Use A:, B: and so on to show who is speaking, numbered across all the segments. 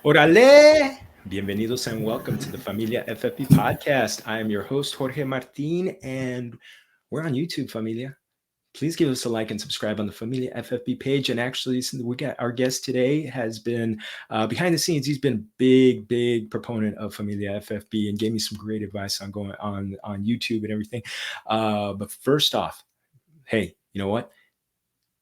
A: Orale! Bienvenidos and welcome to the Familia FFB podcast. I am your host, Jorge Martin, and we're on YouTube, Familia. Please give us a like and subscribe on the Familia FFB page. And actually, we got our guest today has been behind the scenes. He's been a big proponent of Familia FFB and gave me some great advice on going on YouTube and everything. But first off, hey, you know what?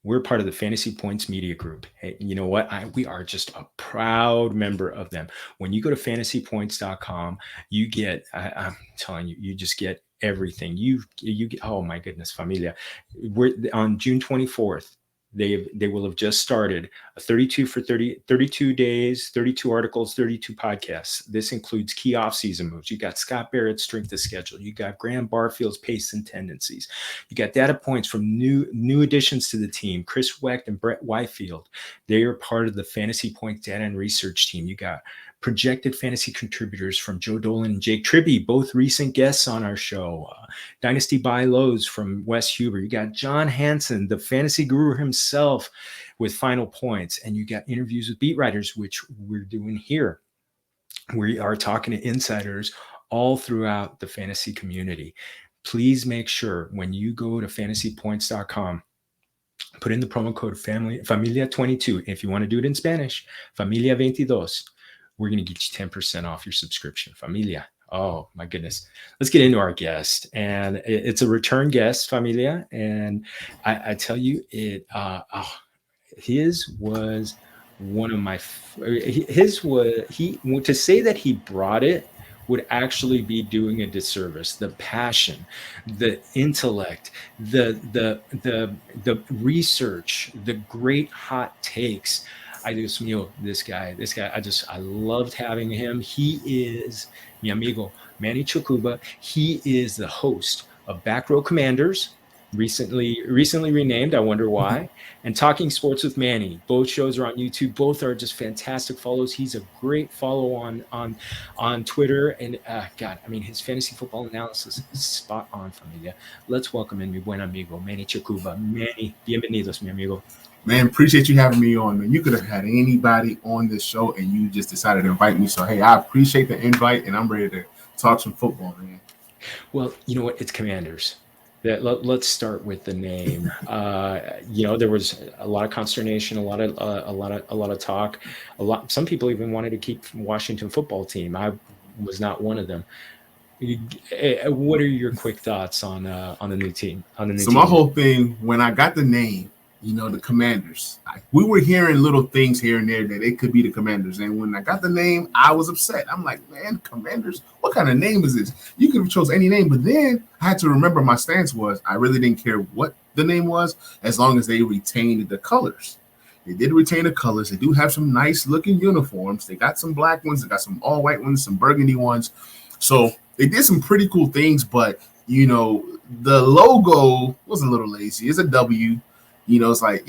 A: We're part of the Fantasy Points Media Group. Hey, you know what? We are just a proud member of them. When you go to fantasypoints.com, you get, I'm telling you, you just get everything. You get, oh my goodness, familia. We're on June 24th. They will have just started a 32 days, 32 articles, 32 podcasts. This includes key off-season moves. You got Scott Barrett's strength of schedule. You got Graham Barfield's pace and tendencies. You got data points from new additions to the team, Chris Wecht and Brett Whitefield. They are part of the Fantasy Points data and research team. You got projected fantasy contributors from Joe Dolan and Jake Tribby, both recent guests on our show. Dynasty Buy Lows from Wes Huber. You got John Hansen, the fantasy guru himself, with Final Points. And you got interviews with beat writers, which we're doing here. We are talking to insiders all throughout the fantasy community. Please make sure when you go to fantasypoints.com, put in the promo code Familia22. If you want to do it in Spanish, Familia22. We're going to get you 10% off your subscription, Familia. Oh, my goodness. Let's get into our guest. And it's a return guest, Familia. And I tell you, his was one of my, to say that he brought it would actually be doing a disservice. The passion, the intellect, the research, the great hot takes. This guy, I loved having him. He is mi amigo, Manny Chokuba. He is the host of Back Row Commanders, recently renamed, I wonder why, and Talking Sports with Manny. Both shows are on YouTube. Both are just fantastic follows. He's a great follow on Twitter. And his fantasy football analysis is spot on, familia. Let's welcome in mi buen amigo, Manny Chokuba. Manny, bienvenidos, mi amigo.
B: Man, appreciate you having me on, man. You could have had anybody on this show, and you just decided to invite me. So, hey, I appreciate the invite, and I'm ready to talk some football, man.
A: Well, you know what? It's Commanders. Let's start with the name. There was a lot of consternation, a lot of talk. Some people even wanted to keep Washington football team. I was not one of them. What are your quick thoughts on the new team?
B: My whole thing, when I got the name, the Commanders. We were hearing little things here and there that it could be the Commanders. And when I got the name, I was upset. I'm like, man, Commanders? What kind of name is this? You could have chose any name. But then I had to remember my stance was I really didn't care what the name was as long as they retained the colors. They did retain the colors. They do have some nice looking uniforms. They got some black ones. They got some all white ones, some burgundy ones. So they did some pretty cool things. But, the logo was a little lazy. It's a W. It's like,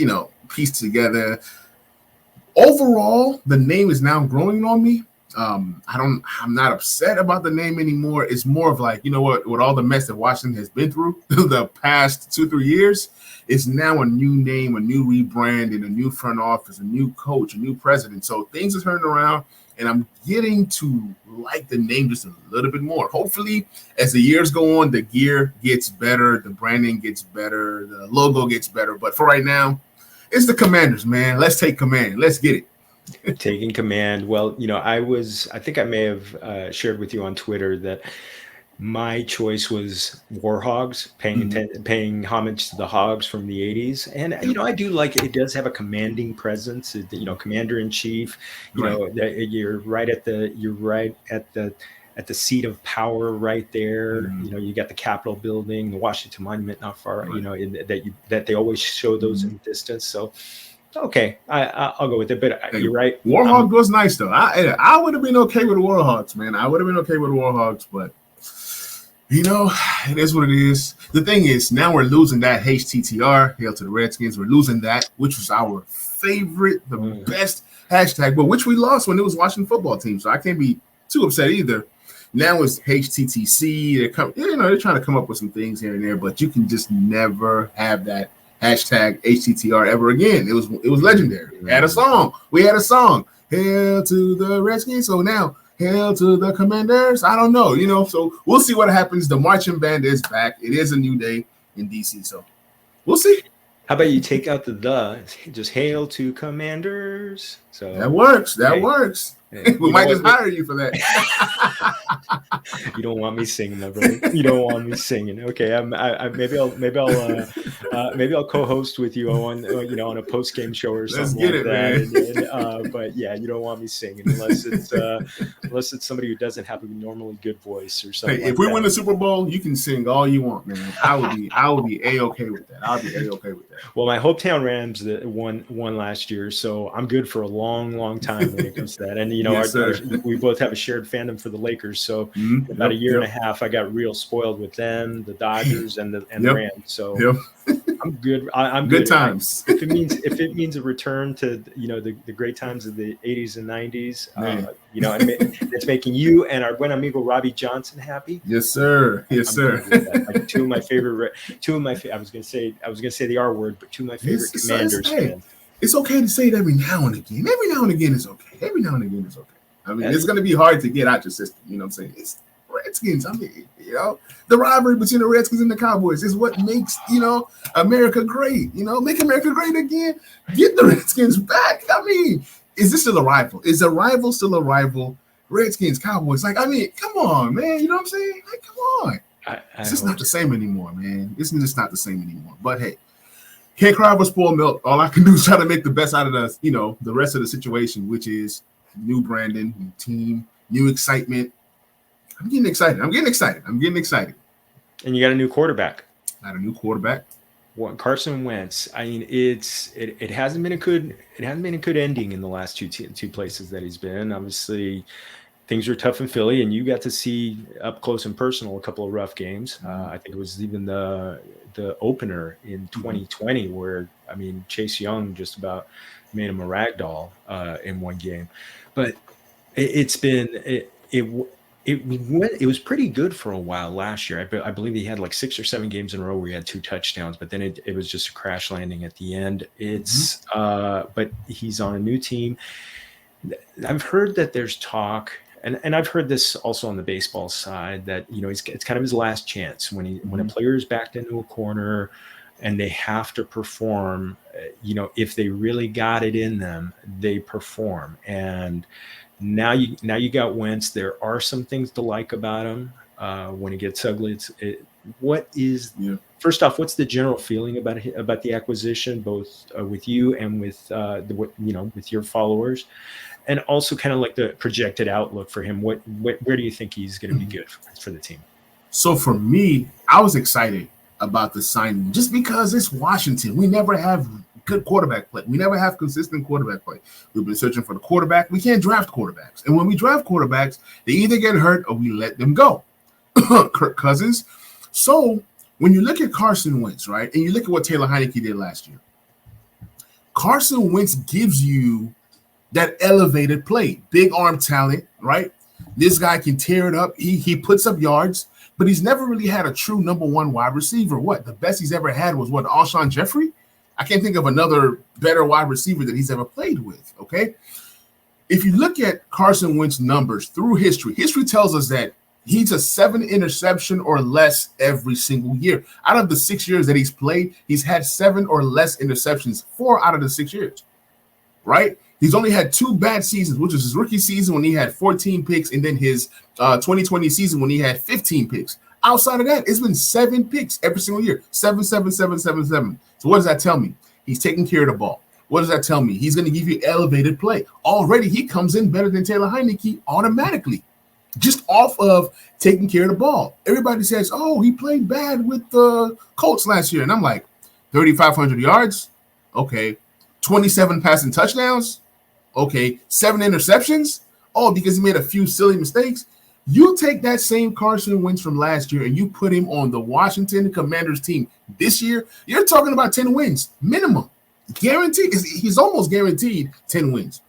B: pieced together. Overall, the name is now growing on me. I'm not upset about the name anymore. It's more of like, with all the mess that Washington has been through the past 2-3 years, it's now a new name, a new rebrand, and a new front office, a new coach, a new president. So things are turning around, and I'm getting to like the name just a little bit more. Hopefully, as the years go on, the gear gets better, the branding gets better, the logo gets better. But for right now, it's the Commanders, man. Let's take command. Let's get it.
A: Taking command. Well, I think I may have shared with you on Twitter that my choice was Warhogs, paying homage to the Hogs from the 80s. And, I do like it. It does have a commanding presence, commander in chief, you're right at the at the seat of power right there. Mm-hmm. You got the Capitol building, the Washington Monument not far, right. That they always show those in the distance. So, okay, I'll go with it. But you're right.
B: Warhawk was nice, though. I would have been okay with the Warhawks, man. I would have been okay with the Warhawks, but, it is what it is. The thing is, now we're losing that HTTR, Hail to the Redskins. We're losing that, which was our favorite, the best hashtag, but which we lost when it was Washington football team. So I can't be too upset either. Now it's HTTC. They're trying to come up with some things here and there, but you can just never have that hashtag HTTR ever again. It was legendary. We had a song. Hail to the Redskins. So now, hail to the Commanders. I don't know, so we'll see what happens. The marching band is back. It is a new day in DC, so we'll see.
A: How about you take out the, just hail to Commanders? So
B: that works. That works. We might just hire you for that.
A: You don't want me singing, my brother. You don't want me singing. Okay, maybe I'll co-host with you on a post-game show or something. Let's get that. But yeah, you don't want me singing unless it's somebody who doesn't have a normally good voice or something.
B: Hey, if we win the Super Bowl, you can sing all you want, man. I would be a-okay with that. I'll be a-okay with that.
A: Well, my hometown Rams won last year, so I'm good for a long, long time when it comes to that. And yes, we both have a shared fandom for the Lakers, so about a year and a half, I got real spoiled with them, the Dodgers, and the Rams. So I'm good. I'm good times. If it means a return to the great times of the 80s and 90s, it's making you and our buen amigo Robbie Johnson happy.
B: Yes, sir. Yes, sir.
A: Like two of my favorite. I was gonna say the R word, but two of my favorite Commanders fans.
B: It's okay to say it every now and again. Every now and again is okay. I mean, it's going to be hard to get out your system. You know what I'm saying? It's Redskins. I mean, the rivalry between the Redskins and the Cowboys is what makes, America great. Make America great again. Get the Redskins back. I mean, is this still a rival? Is a rival still a rival? Redskins, Cowboys. Like, I mean, come on, man. You know what I'm saying? Like, come on. It's just not the same anymore, man. It's just not the same anymore. But hey, can't cry over spoiled milk. All I can do is try to make the best out of the rest of the situation, which is new branding, new team, new excitement. I'm getting excited.
A: And you got a new quarterback.
B: What,
A: Carson Wentz. I mean, it hasn't been a good ending in the last two places that he's been. Obviously, things are tough in Philly, and you got to see up close and personal a couple of rough games. I think it was even the opener in 2020 where, I mean, Chase Young just about made him a rag doll in one game. But it was pretty good for a while last year. I believe he had like 6 or 7 games in a row where he had 2 touchdowns, but then it was just a crash landing at the end. But he's on a new team. I've heard that there's talk, and I've heard this also on the baseball side, that it's kind of his last chance when a player is backed into a corner and they have to perform. If they really got it in them, they perform. And now you got Wentz. There are some things to like about him. When it gets ugly, first off, what's the general feeling about the acquisition, both with you and with with your followers, and also kind of like the projected outlook for him? Where do you think he's going to be good for the team?
B: So for me, I was excited about the signing just because it's Washington. We never have good quarterback play. We never have consistent quarterback play. We've been searching for the quarterback. We can't draft quarterbacks. And when we draft quarterbacks, they either get hurt or we let them go. Kirk Cousins. So when you look at Carson Wentz, right, and you look at what Taylor Heineke did last year, Carson Wentz gives you that elevated play, big arm talent, right? This guy can tear it up. He puts up yards, but he's never really had a true number one wide receiver. The best he's ever had was Alshon Jeffrey? I can't think of another better wide receiver that he's ever played with, okay? If you look at Carson Wentz's numbers through history tells us that he's a 7 interception or less every single year. Out of the 6 years that he's played, he's had 7 or less interceptions 4 out of the 6 years, right? He's only had 2 bad seasons, which is his rookie season when he had 14 picks and then his 2020 season when he had 15 picks. Outside of that, it's been 7 picks every single year. 7, 7, 7, 7, 7. So what does that tell me? He's taking care of the ball. What does that tell me? He's going to give you elevated play. Already, he comes in better than Taylor Heineke automatically, just off of taking care of the ball. Everybody says, oh, he played bad with the Colts last year. And I'm like, 3,500 yards? Okay. 27 passing touchdowns? Okay. 7 interceptions? Oh, because he made a few silly mistakes. You take that same Carson Wentz from last year and you put him on the Washington Commanders team this year, you're talking about 10 wins minimum. Guaranteed. He's almost guaranteed 10 wins.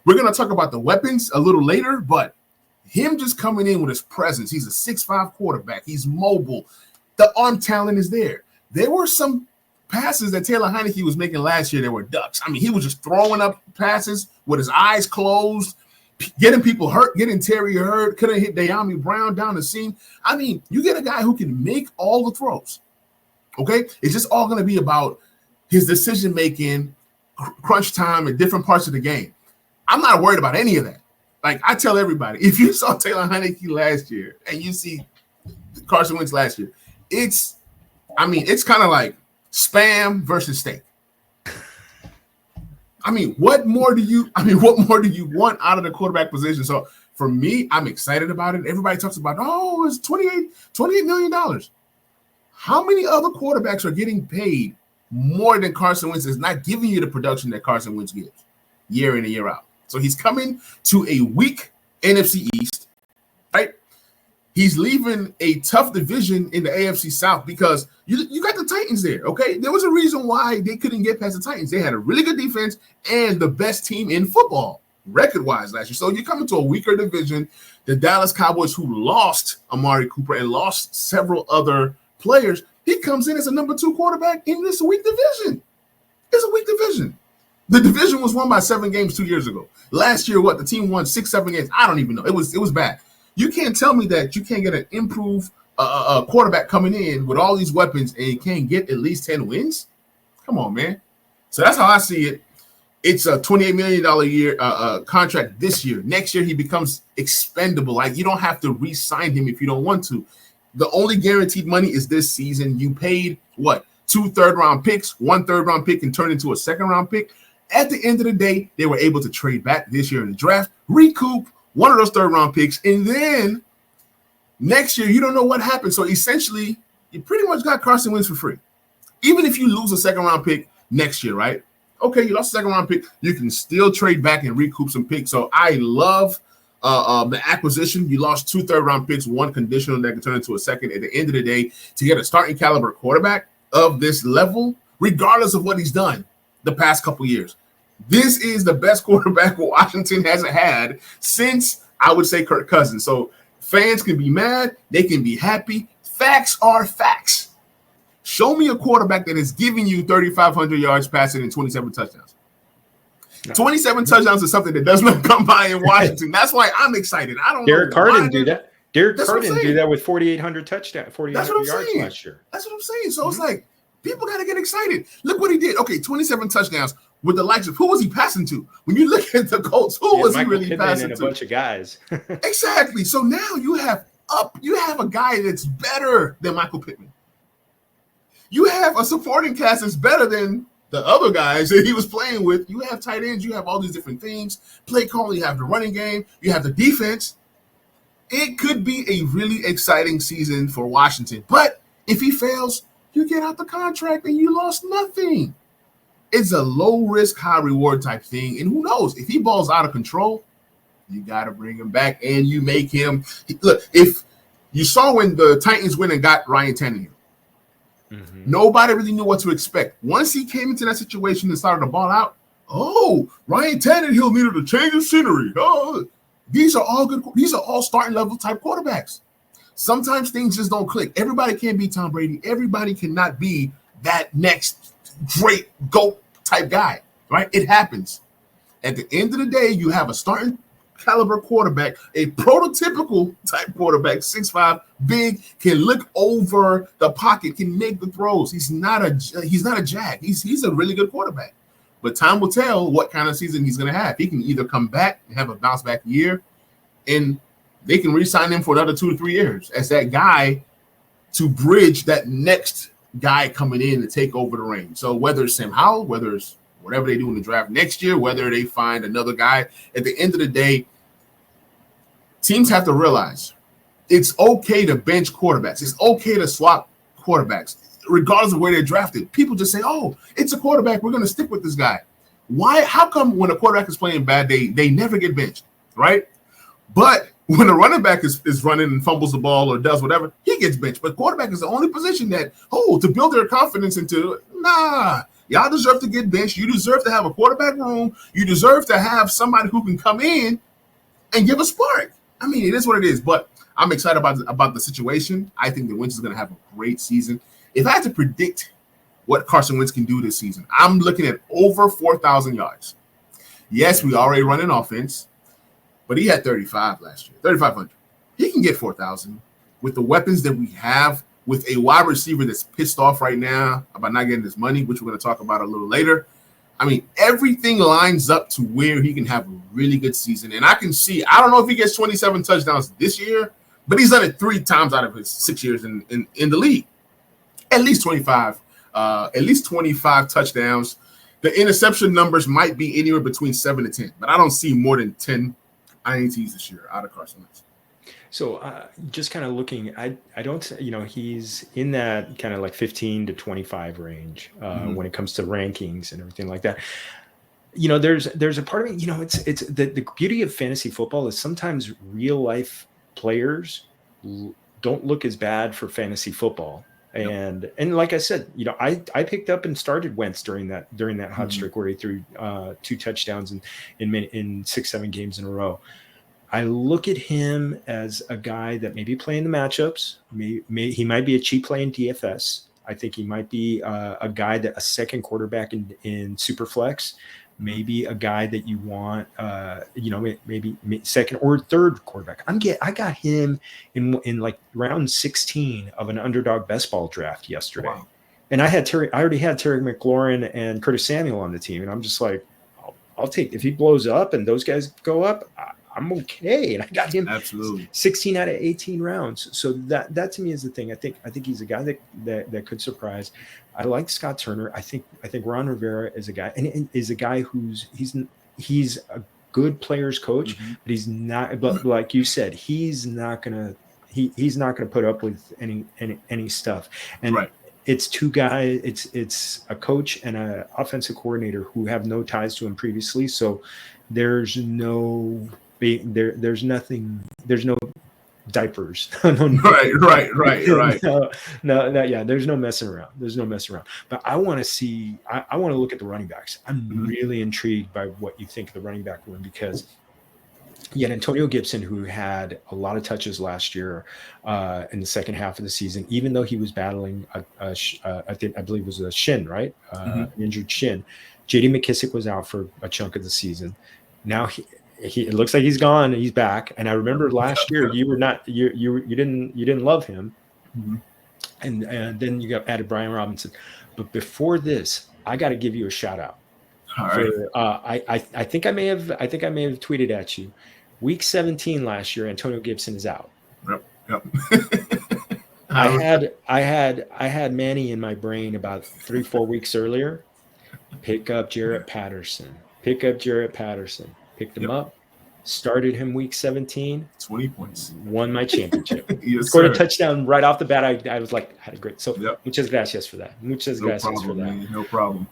B: We're going to talk about the weapons a little later, but him just coming in with his presence, he's a 6'5" quarterback. He's mobile. The arm talent is there. There were some passes that Taylor Heineke was making last year that were ducks. I mean, he was just throwing up passes with his eyes closed, getting people hurt, getting Terry hurt, couldn't hit De'Ami Brown down the seam. I mean, you get a guy who can make all the throws. Okay, it's just all going to be about his decision making, crunch time at different parts of the game. I'm not worried about any of that. Like I tell everybody, if you saw Taylor Heineke last year and you see Carson Wentz last year, it's kind of like Spam versus steak. What more do you want out of the quarterback position? So for me, I'm excited about it. Everybody talks about, oh, it's $28 million. How many other quarterbacks are getting paid more than Carson Wentz is not giving you the production that Carson Wentz gives year in and year out? So he's coming to a weak NFC East, right? He's leaving a tough division in the AFC South because you got the Titans there, okay? There was a reason why they couldn't get past the Titans. They had a really good defense and the best team in football, record-wise, last year. So you're coming to a weaker division. The Dallas Cowboys, who lost Amari Cooper and lost several other players, he comes in as a number 2 quarterback in this weak division. It's a weak division. The division was won by 7 games 2 years ago. Last year, the team won 6-7 games? I don't even know. It was bad. You can't tell me that you can't get an improved quarterback coming in with all these weapons and you can't get at least 10 wins? Come on, man. So that's how I see it. It's a $28 million a year contract this year. Next year, he becomes expendable. Like, you don't have to re-sign him if you don't want to. The only guaranteed money is this season. You paid, 2 third-round picks, 1 third-round pick, and turned into a second-round pick. At the end of the day, they were able to trade back this year in the draft, recoup one of those third-round picks, and then next year, you don't know what happened. So essentially, you pretty much got Carson Wentz for free. Even if you lose a second-round pick next year, right? Okay, you lost a second-round pick. You can still trade back and recoup some picks. So I love the acquisition. You lost 2 third-round picks, 1 conditional that can turn into a second. At the end of the day, to get a starting caliber quarterback of this level, regardless of what he's done the past couple years, this is the best quarterback Washington hasn't had since, I would say, Kirk Cousins. So fans can be mad. They can be happy. Facts are facts. Show me a quarterback that is giving you 3,500 yards passing and 27 touchdowns. No. 27 touchdowns is something that does not come by in Washington. That's why I'm excited. I don't know.
A: Derek Carr didn't do that. Derek Carr didn't do that with 4,800 touchdowns, 4,800 yards last year.
B: That's what I'm saying. So it's like, people got to get excited. Look what he did. Okay, 27 touchdowns with the likes of, who was he passing to? When you look at the Colts, who was he really passing to?
A: A bunch of guys.
B: Exactly. So now you have a guy that's better than Michael Pittman. You have a supporting cast that's better than the other guys that he was playing with. You have tight ends. You have all these different things. Play call. You have the running game. You have the defense. It could be a really exciting season for Washington. But if he fails, you get out the contract and you lost nothing. It's a low-risk, high-reward type thing. And who knows? If he balls out of control, you got to bring him back and you make him – look, if you saw when the Titans went and got Ryan Tannehill, nobody really knew what to expect. Once he came into that situation and started to ball out, Ryan Tannehill needed a change of scenery. Oh, these are all good. These are all starting level type quarterbacks. Sometimes things just don't click. Everybody can't be Tom Brady. Everybody cannot be that next great GOAT type guy, right? It happens. At the end of the day, you have a starting caliber quarterback, a prototypical type quarterback, 6'5", big, can look over the pocket, can make the throws. He's not a jag. He's a really good quarterback. But time will tell what kind of season he's going to have. He can either come back and have a bounce back year, and they can re-sign him for another 2 to 3 years as that guy to bridge that next guy coming in to take over the reins. So whether it's Sam Howell, whether it's whatever they do in the draft next year, whether they find another guy, at the end of the day, teams have to realize it's okay to bench quarterbacks. It's okay to swap quarterbacks, regardless of where they're drafted. People just say, it's a quarterback. We're going to stick with this guy. Why? How come when a quarterback is playing bad, they never get benched, right? But when a running back is running and fumbles the ball or does whatever, he gets benched. But quarterback is the only position that, to build their confidence into, y'all deserve to get benched. You deserve to have a quarterback room. You deserve to have somebody who can come in and give a spark. I mean, it is what it is, but I'm excited about the situation. I think that Wentz is going to have a great season. If I had to predict what Carson Wentz can do this season, I'm looking at over 4,000 yards. Yes, we already run an offense, but he had 35 last year, 3,500. He can get 4,000 with the weapons that we have, with a wide receiver that's pissed off right now about not getting his money, which we're going to talk about a little later. I mean, everything lines up to where he can have a really good season. And I can see, I don't know if he gets 27 touchdowns this year, but he's done it 3 times out of his 6 years in the league. At least 25 touchdowns. The interception numbers might be anywhere between 7 to 10, but I don't see more than 10 INTs this year out of Carson Wentz.
A: So just kind of looking, I don't, he's in that kind of like 15 to 25 range when it comes to rankings and everything like that. There's a part of me, it's the beauty of fantasy football is sometimes real life players don't look as bad for fantasy football. And like I said, I picked up and started Wentz during that hot streak where he threw 2 touchdowns in 6-7 games in a row. I look at him as a guy that may be playing the matchups. He might be a cheap play in DFS. I think he might be a guy that a second quarterback in Superflex. Maybe a guy that you want, maybe second or third quarterback. I got him in like round 16 of an underdog best ball draft yesterday. Wow. And I already had Terry McLaurin and Curtis Samuel on the team. And I'm just like, I'll take, if he blows up and those guys go up, I'm okay. And I got him absolutely 16 out of 18 rounds. So that to me is the thing. I think he's a guy that could surprise. I like Scott Turner. I think Ron Rivera is a guy, and is a guy he's a good players coach, but he's not. But like you said, he's not gonna put up with any stuff. And right. It's 2 guys. It's a coach and an offensive coordinator who have no ties to him previously. So there's no diapers. Right. No. Yeah. There's no messing around. But I want to look at the running backs. I'm really intrigued by what you think of the running back room, because you had Antonio Gibson, who had a lot of touches last year in the second half of the season, even though he was battling I believe it was a shin, right? An injured shin. J.D. McKissic was out for a chunk of the season. Now it looks like he's gone. He's back. And I remember last year you didn't love him, and then you got added Brian Robinson. But before this, I got to give you a shout out. All right. I think I may have tweeted at you. Week 17 last year, Antonio Gibson is out. Yep. I had Manny in my brain about 3-4 weeks earlier. Pick up Jarrett Patterson. Picked him up, started him week 17. 20 points. Won my championship. Yes, scored a touchdown right off the bat. I was like, had a great. So muchas gracias for that. Man,
B: no problem.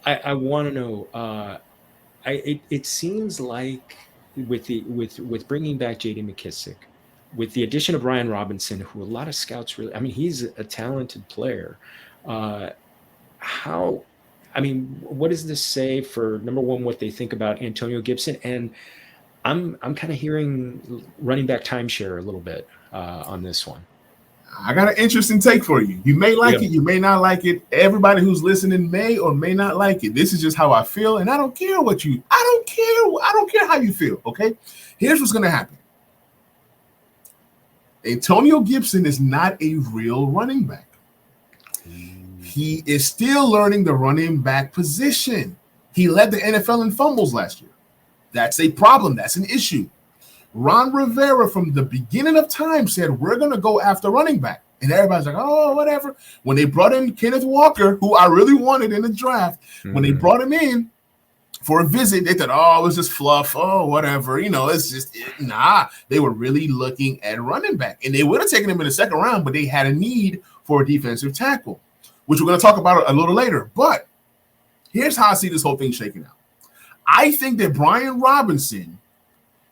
A: I want to know. It seems like with bringing back J.D. McKissic, with the addition of Brian Robinson, who a lot of scouts really. I mean, he's a talented player. What does this say for, number one, what they think about Antonio Gibson? And I'm kind of hearing running back timeshare a little bit on this one.
B: I got an interesting take for you. You may like it, you may not like it. Everybody who's listening may or may not like it. This is just how I feel, and I don't care I don't care how you feel, okay? Here's what's going to happen. Antonio Gibson is not a real running back. He is still learning the running back position. He led the NFL in fumbles last year. That's a problem. That's an issue. Ron Rivera, from the beginning of time, said, we're going to go after running back. And everybody's like, oh, whatever. When they brought in Kenneth Walker, who I really wanted in the draft, when they brought him in for a visit, they thought, oh, it was just fluff. Oh, whatever. It's just, nah. They were really looking at running back. And they would have taken him in the second round, but they had a need for a defensive tackle, which we're going to talk about a little later. But here's how I see this whole thing shaking out. I think that Brian Robinson,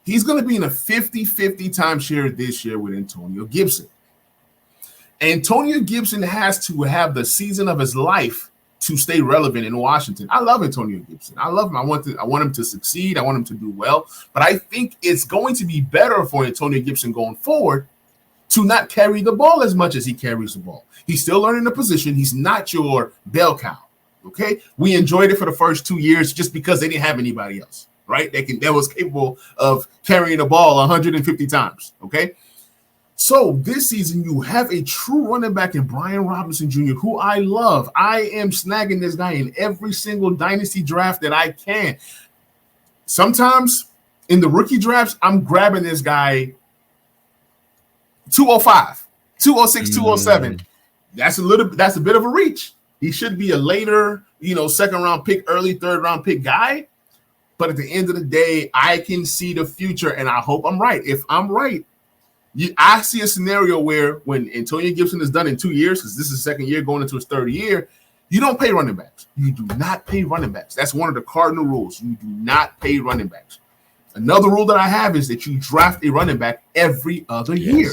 B: he's going to be in a 50-50 timeshare this year with Antonio Gibson. Antonio Gibson has to have the season of his life to stay relevant in Washington. I love Antonio Gibson. I love him. I want him to succeed. I want him to do well. But I think it's going to be better for Antonio Gibson going forward to not carry the ball as much as he carries the ball. He's still learning the position. He's not your bell cow, okay? We enjoyed it for the first 2 years just because they didn't have anybody else, right? That was capable of carrying the ball 150 times. Okay. So this season, you have a true running back in Brian Robinson Jr., who I love. I am snagging this guy in every single dynasty draft that I can. Sometimes in the rookie drafts, I'm grabbing this guy 205, 206, 207. That's a bit of a reach. He should be a later, second round pick, early third round pick guy. But at the end of the day, I can see the future, and I hope I'm right. If I'm right, I see a scenario where when Antonio Gibson is done in 2 years, because this is his second year going into his third year, you don't pay running backs. You do not pay running backs. That's one of the cardinal rules. You do not pay running backs. Another rule that I have is that you draft a running back every other year.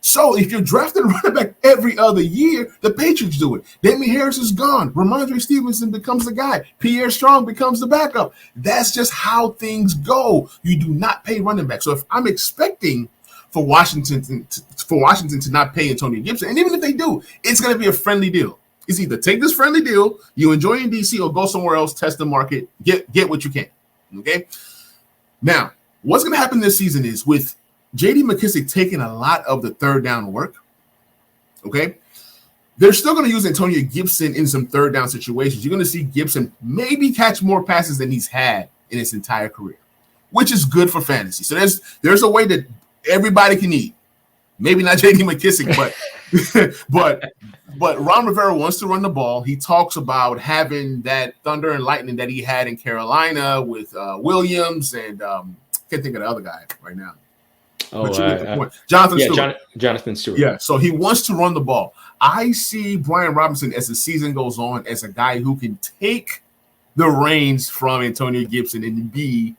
B: So if you're drafting a running back every other year, the Patriots do it. Damien Harris is gone. Ramondre Stevenson becomes the guy. Pierre Strong becomes the backup. That's just how things go. You do not pay running back. So if I'm expecting for Washington to not pay Antonio Gibson, and even if they do, it's going to be a friendly deal. It's either take this friendly deal, you enjoy in DC, or go somewhere else, test the market, get what you can. Okay. Now, what's going to happen this season is with J.D. McKissic taking a lot of the third down work. Okay. They're still going to use Antonio Gibson in some third down situations. You're going to see Gibson maybe catch more passes than he's had in his entire career, which is good for fantasy. So there's a way that everybody can eat. Maybe not J.D. McKissic, but Ron Rivera wants to run the ball. He talks about having that thunder and lightning that he had in Carolina with Williams and can't think of the other guy right now. Jonathan Stewart.
A: Jonathan Stewart.
B: Yeah, so he wants to run the ball. I see Brian Robinson as the season goes on as a guy who can take the reins from Antonio Gibson and be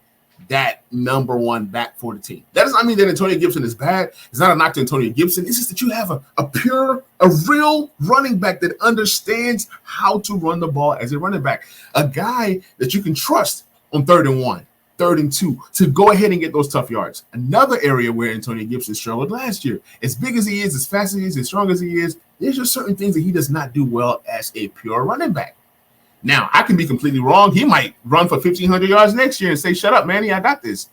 B: that number one back for the team. That does not mean that Antonio Gibson is bad. It's not a knock to Antonio Gibson. It's just that you have a real running back that understands how to run the ball as a running back. A guy that you can trust on 3rd and 1, 3rd and 2 to go ahead and get those tough yards. Another area where Antonio Gibson struggled last year. As big as he is, as fast as he is, as strong as he is, there's just certain things that he does not do well as a pure running back. Now, I can be completely wrong. He might run for 1,500 yards next year and say, shut up, Manny, I got this.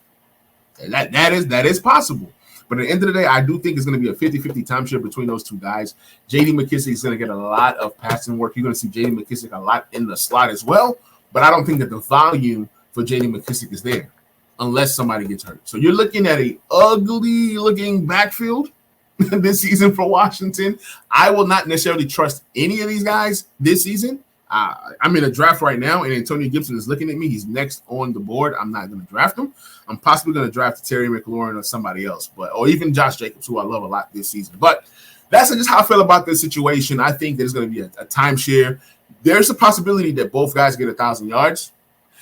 B: And that is possible. But at the end of the day, I do think it's going to be a 50-50 timeshare between those two guys. J.D. McKissic is going to get a lot of passing work. You're going to see J.D. McKissic a lot in the slot as well. But I don't think that the volume for J.D. McKissic is there unless somebody gets hurt. So you're looking at a ugly-looking backfield this season for Washington. I will not necessarily trust any of these guys this season. I'm in a draft right now, and Antonio Gibson is looking at me. He's next on the board. I'm not going to draft him. I'm possibly going to draft Terry McLaurin or somebody else, or even Josh Jacobs, who I love a lot this season. But that's just how I feel about this situation. I think there's going to be a timeshare. There's a possibility that both guys get 1,000 yards.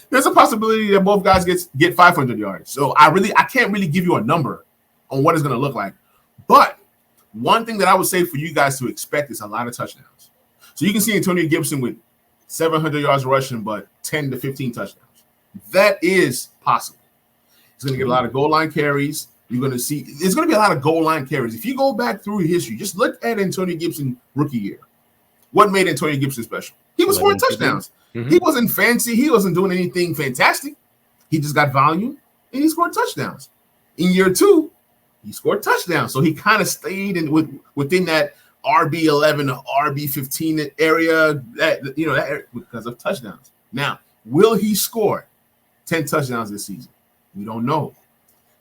B: There's a possibility that both guys get 500 yards. So I can't really give you a number on what it's going to look like. But one thing that I would say for you guys to expect is a lot of touchdowns. So you can see Antonio Gibson with 700 yards rushing, but 10 to 15 touchdowns. That is possible. He's going to get a lot of goal line carries. You're going to see there's going to be a lot of goal line carries. If you go back through history, just look at Antonio Gibson rookie year. What made Antonio Gibson special? He was scoring touchdowns. Mm-hmm. He wasn't fancy. He wasn't doing anything fantastic. He just got volume, and he scored touchdowns. In year 2, he scored touchdowns. So he kind of stayed within that RB11 or RB15 area, that because of touchdowns. Now, will he score 10 touchdowns this season? We don't know.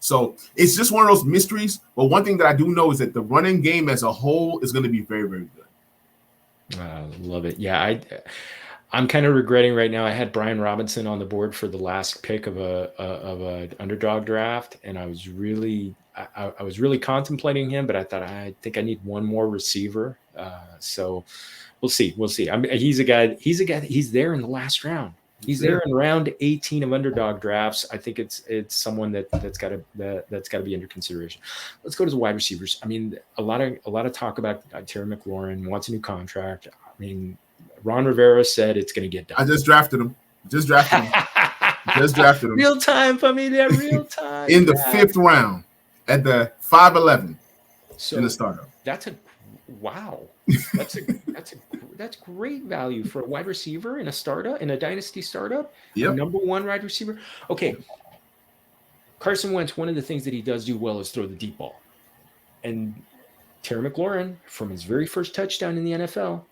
B: So it's just one of those mysteries. But one thing that I do know is that the running game as a whole is going to be very, very good.
A: Love it. Yeah, I'm kind of regretting right now. I had Brian Robinson on the board for the last pick of a underdog draft, and I was really contemplating him, but I thought I think I need one more receiver. So we'll see. I mean, he's a guy. He's there in the last round. He's there in round 18 of underdog drafts. I think it's someone that's got to be under consideration. Let's go to the wide receivers. I mean, a lot of talk about Terry McLaurin wants a new contract. I mean, Ron Rivera said it's going to get done.
B: I just drafted him. Just drafted him.
A: Real time, familia. Real time.
B: In the 5th round at the 5'11" in the startup.
A: That's That's great value for a wide receiver in a startup, in a dynasty startup.
B: Yep.
A: A number one wide receiver. Okay. Carson Wentz, one of the things that he does do well is throw the deep ball. And Terry McLaurin, from his very first touchdown in the NFL,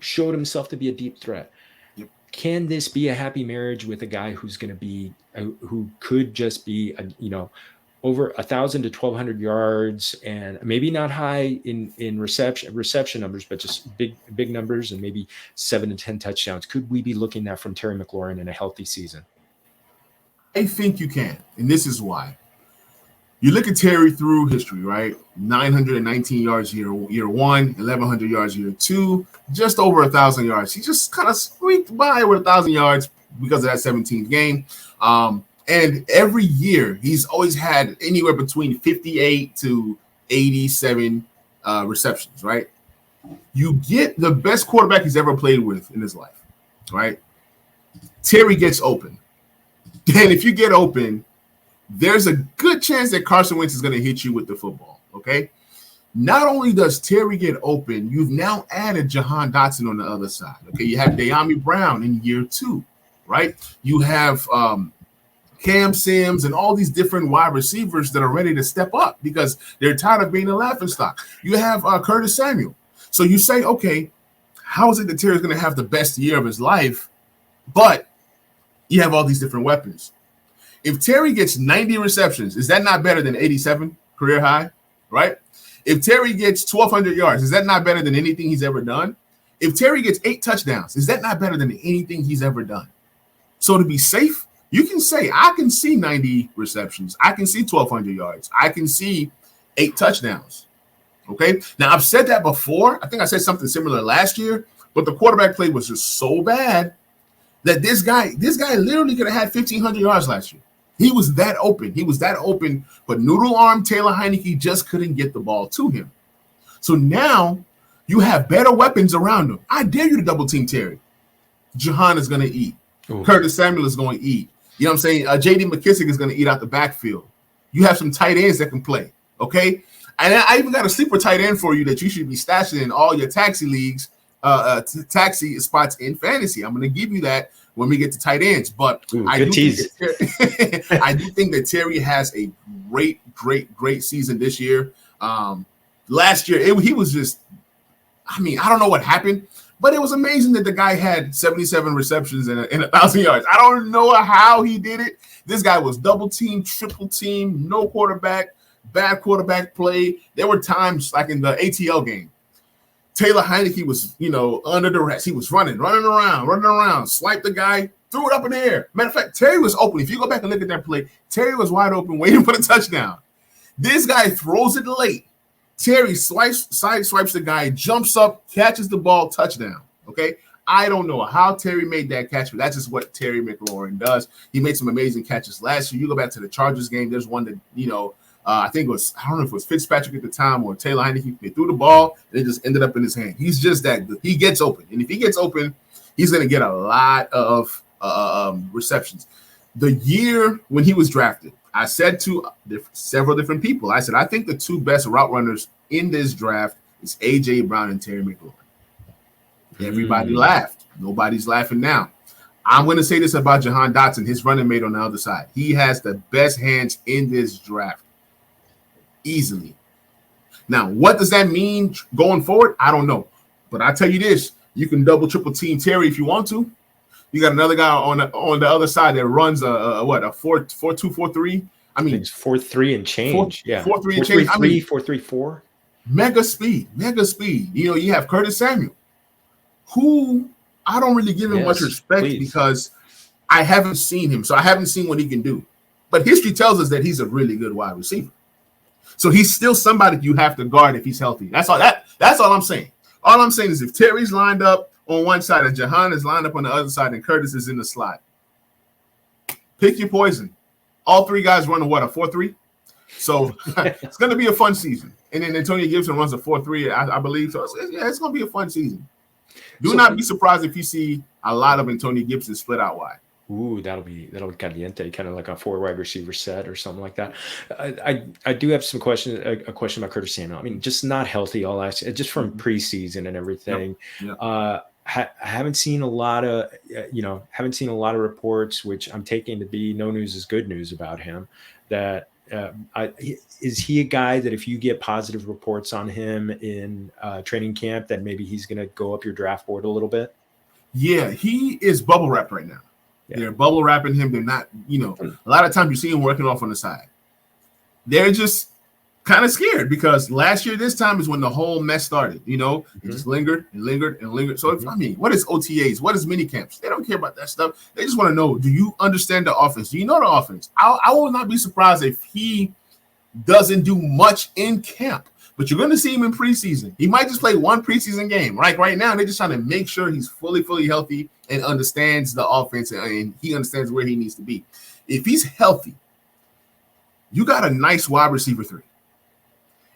A: showed himself to be a deep threat.
B: Yep.
A: Can this be a happy marriage with a guy who's going to be, who could just be, over 1,000 to 1,200 yards, and maybe not high in reception numbers, but just big numbers, and maybe 7 to 10 touchdowns? Could we be looking at from Terry McLaurin in a healthy season?
B: I think you can, and this is why. You look at Terry through history, right? 919 yards year one, 1,100 yards year two, just over 1,000 yards. He just kind of squeaked by with 1,000 yards because of that 17th game. And every year, he's always had anywhere between 58 to 87 receptions, right? You get the best quarterback he's ever played with in his life, right? Terry gets open. And if you get open, there's a good chance that Carson Wentz is going to hit you with the football, okay? Not only does Terry get open, you've now added Jahan Dotson on the other side, okay? You have De'Ami Brown in year two, right? You have Cam Sims and all these different wide receivers that are ready to step up because they're tired of being a laughingstock. You have Curtis Samuel. So you say, okay, how is it that Terry's going to have the best year of his life, but you have all these different weapons? If Terry gets 90 receptions, is that not better than 87 career high, right? If Terry gets 1,200 yards, is that not better than anything he's ever done? If Terry gets 8 touchdowns, is that not better than anything he's ever done? So to be safe, you can say, I can see 90 receptions. I can see 1,200 yards. I can see 8 touchdowns, okay? Now, I've said that before. I think I said something similar last year, but the quarterback play was just so bad that this guy literally could have had 1,500 yards last year. He was that open. But noodle arm Taylor Heineke just couldn't get the ball to him. So now you have better weapons around him. I dare you to double team Terry. Jahan is going to eat. Ooh. Curtis Samuel is going to eat. You know what I'm saying? J.D. McKissick is going to eat out the backfield. You have some tight ends that can play, okay? And I even got a sleeper tight end for you that you should be stashing in all your taxi leagues, taxi spots in fantasy. I'm going to give you that when we get to tight ends. But I do think that Terry has a great season this year. Last year, he was just, I don't know what happened, but it was amazing that the guy had 77 receptions and 1,000 yards. I don't know how he did it. This guy was double team, triple team, no quarterback, bad quarterback play. There were times like in the ATL game, Taylor Heineke was, under duress. He was running around, swiped the guy, threw it up in the air. Matter of fact, Terry was open. If you go back and look at that play, Terry was wide open, waiting for the touchdown. This guy throws it late. Terry sideswipes the guy, jumps up, catches the ball, touchdown. Okay? I don't know how Terry made that catch, but that's just what Terry McLaurin does. He made some amazing catches last year. You go back to the Chargers game, there's one that, I think it was, I don't know if it was Fitzpatrick at the time or Taylor Heineke. They threw the ball and it just ended up in his hand. He's just that good. He gets open. And if he gets open, he's going to get a lot of receptions. The year when he was drafted, I said to several different people, I said, I think the 2 best route runners in this draft is A.J. Brown and Terry McLaurin. Everybody laughed. Nobody's laughing now. I'm going to say this about Jahan Dotson, his running mate on the other side. He has the best hands in this draft. Easily. Now, what does that mean going forward? I don't know. But I tell you this, you can double, triple team Terry if you want to. You got another guy on the other side that runs a 4.2, 4.3. I mean,
A: it's 4.3 and change.
B: 4.3 and change.
A: 4.34.
B: Mega speed. You have Curtis Samuel, who I don't really give him much respect because I haven't seen him. So I haven't seen what he can do. But history tells us that he's a really good wide receiver. So he's still somebody you have to guard if he's healthy. That's all I'm saying. All I'm saying is if Terry's lined up on one side and Jahan is lined up on the other side and Curtis is in the slot, pick your poison. All 3 guys run a 4.3? So it's going to be a fun season. And then Antonio Gibson runs a 4.3, I believe. So it's going to be a fun season. Do not be surprised if you see a lot of Antonio Gibson split out wide.
A: Ooh, that'll be caliente, kind of like a 4 wide receiver set or something like that. I do have some questions. A question about Curtis Samuel. I mean, just not healthy all last, just from preseason and
B: Yep.
A: everything.
B: Yep.
A: I haven't seen a lot of haven't seen a lot of reports, which I'm taking to be no news is good news about him. That is he a guy that if you get positive reports on him in training camp, that maybe he's going to go up your draft board a little bit?
B: Yeah, he is bubble wrapped right now. Yeah. They're bubble wrapping him. They're not, a lot of times you see him working off on the side. They're just kind of scared because last year, this time is when the whole mess started. It just lingered and lingered and lingered. So, what is OTAs? What is mini camps? They don't care about that stuff. They just want to know, do you understand the offense? Do you know the offense? I will not be surprised if he doesn't do much in camp. But you're going to see him in preseason. He might just play one preseason game. Like right now, they're just trying to make sure he's fully healthy and understands the offense and he understands where he needs to be. If he's healthy, you got a nice wide receiver 3.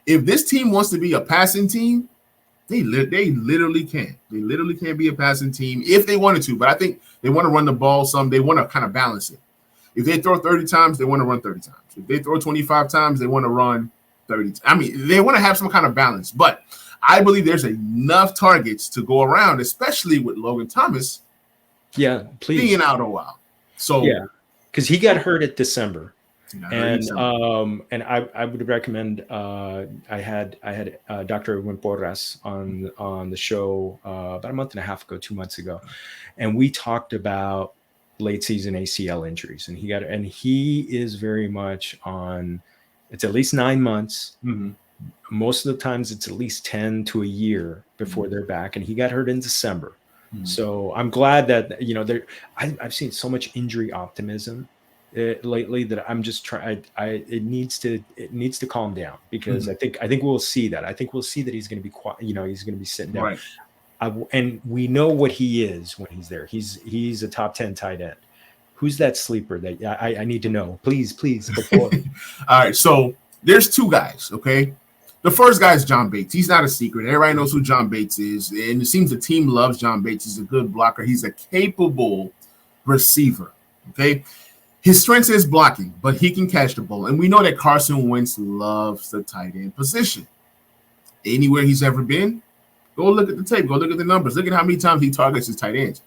B: If this team wants to be a passing team, they literally can. They literally can be a passing team if they wanted to. But I think they want to run the ball some. They want to kind of balance it. If they throw 30 times, they want to run 30 times. If they throw 25 times, they want to run 30. I mean, they want to have some kind of balance, but I believe there's enough targets to go around, especially with Logan Thomas.
A: Yeah, please.
B: Being out a while. So
A: yeah, because he got hurt at December, and I would recommend. I had Dr. Wimporras on the show about a month and a half ago, 2 months ago, and we talked about late season ACL injuries, and he is very much on. It's at least 9 months. Mm-hmm. Most of the times it's at least 10 to a year before they're back. And he got hurt in December. Mm-hmm. So I'm glad that, I've seen so much injury optimism lately that I'm just trying. It needs to calm down because I think we'll see that. I think we'll see that he's going to be quiet. He's going to be sitting down. Right. And we know what he is when he's there. He's a top 10 tight end. Who's that sleeper that I need to know? Please. Before.
B: All right. So there's 2 guys. Okay. The first guy is John Bates. He's not a secret. Everybody knows who John Bates is. And it seems the team loves John Bates. He's a good blocker. He's a capable receiver. Okay. His strength is blocking, but he can catch the ball. And we know that Carson Wentz loves the tight end position. Anywhere he's ever been, go look at the tape. Go look at the numbers. Look at how many times he targets his tight ends.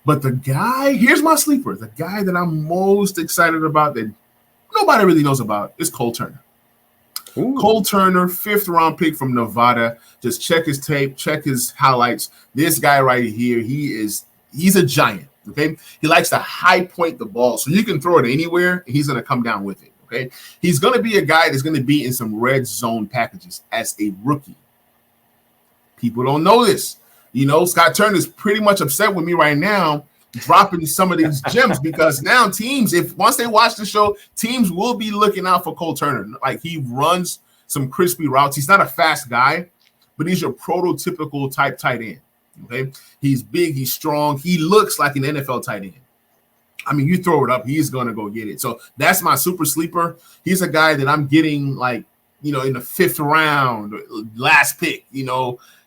B: But the guy, here's my sleeper. The guy that I'm most excited about that nobody really knows about is Cole Turner. Ooh. Cole Turner, 5th round pick from Nevada. Just check his tape, check his highlights. This guy right here, he's a giant, okay? He likes to high point the ball, so you can throw it anywhere, and he's going to come down with it, okay? He's going to be a guy that's going to be in some red zone packages as a rookie. People don't know this. Scott Turner is pretty much upset with me right now, dropping some of these gems because now teams, once they watch the show, teams will be looking out for Cole Turner. Like he runs some crispy routes. He's not a fast guy, but he's your prototypical type tight end. Okay, he's big, he's strong, he looks like an NFL tight end. I mean, you throw it up, he's gonna go get it. So that's my super sleeper. He's a guy that I'm getting in the 5th round, last pick.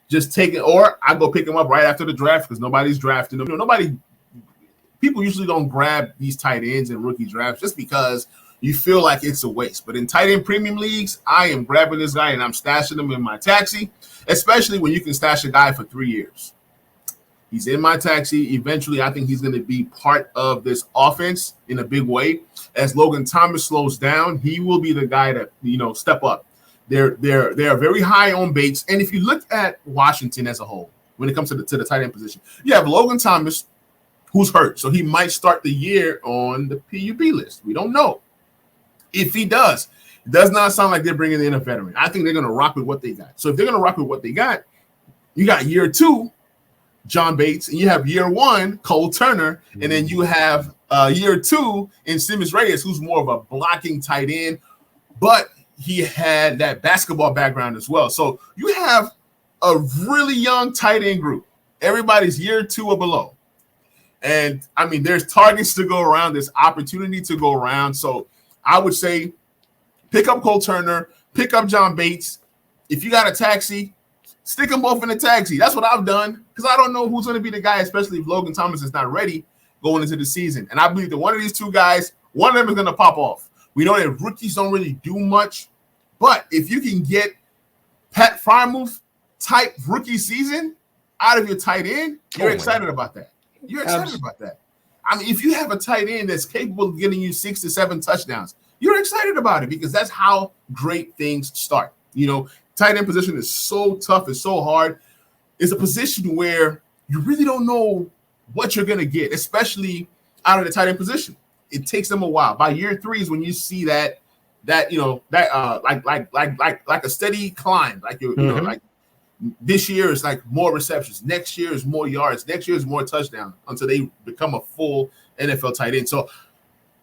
B: Just take it, or I go pick him up right after the draft because nobody's drafting him. People usually don't grab these tight ends in rookie drafts just because you feel like it's a waste. But in tight end premium leagues, I am grabbing this guy and I'm stashing him in my taxi, especially when you can stash a guy for 3 years. He's in my taxi. Eventually, I think he's going to be part of this offense in a big way. As Logan Thomas slows down, he will be the guy that, step up. They're very high on Bates. And if you look at Washington as a whole, when it comes to the tight end position, you have Logan Thomas, who's hurt. So he might start the year on the PUP list. We don't know. If he does, it does not sound like they're bringing in a veteran. I think they're going to rock with what they got. So if they're going to rock with what they got, you got year 2, John Bates, and you have year 1, Cole Turner, and then you have year 2 in Simmons Reyes, who's more of a blocking tight end, but he had that basketball background as well. So you have a really young tight end group. Everybody's year 2 or below. And, I mean, there's targets to go around. There's opportunity to go around. So I would say pick up Cole Turner, pick up John Bates. If you got a taxi, stick them both in a taxi. That's what I've done because I don't know who's going to be the guy, especially if Logan Thomas is not ready. going into the season. And I believe that one of these two guys, one of them is going to pop off. We know that rookies don't really do much, but if you can get Pat Frymouth type rookie season out of your tight end, you're excited about that. You're excited about that. I mean, if you have a tight end that's capable of getting you 6 to 7 touchdowns, you're excited about it because that's how great things start. You know, tight end position is so tough. It's so hard. It's a position where you really don't know what you're going to get, especially out of the tight end position. It takes them a while. By year 3 is when you see like a steady climb. Like you know, like this year is like more receptions. Next year is more yards. Next year is more touchdowns until they become a full NFL tight end. So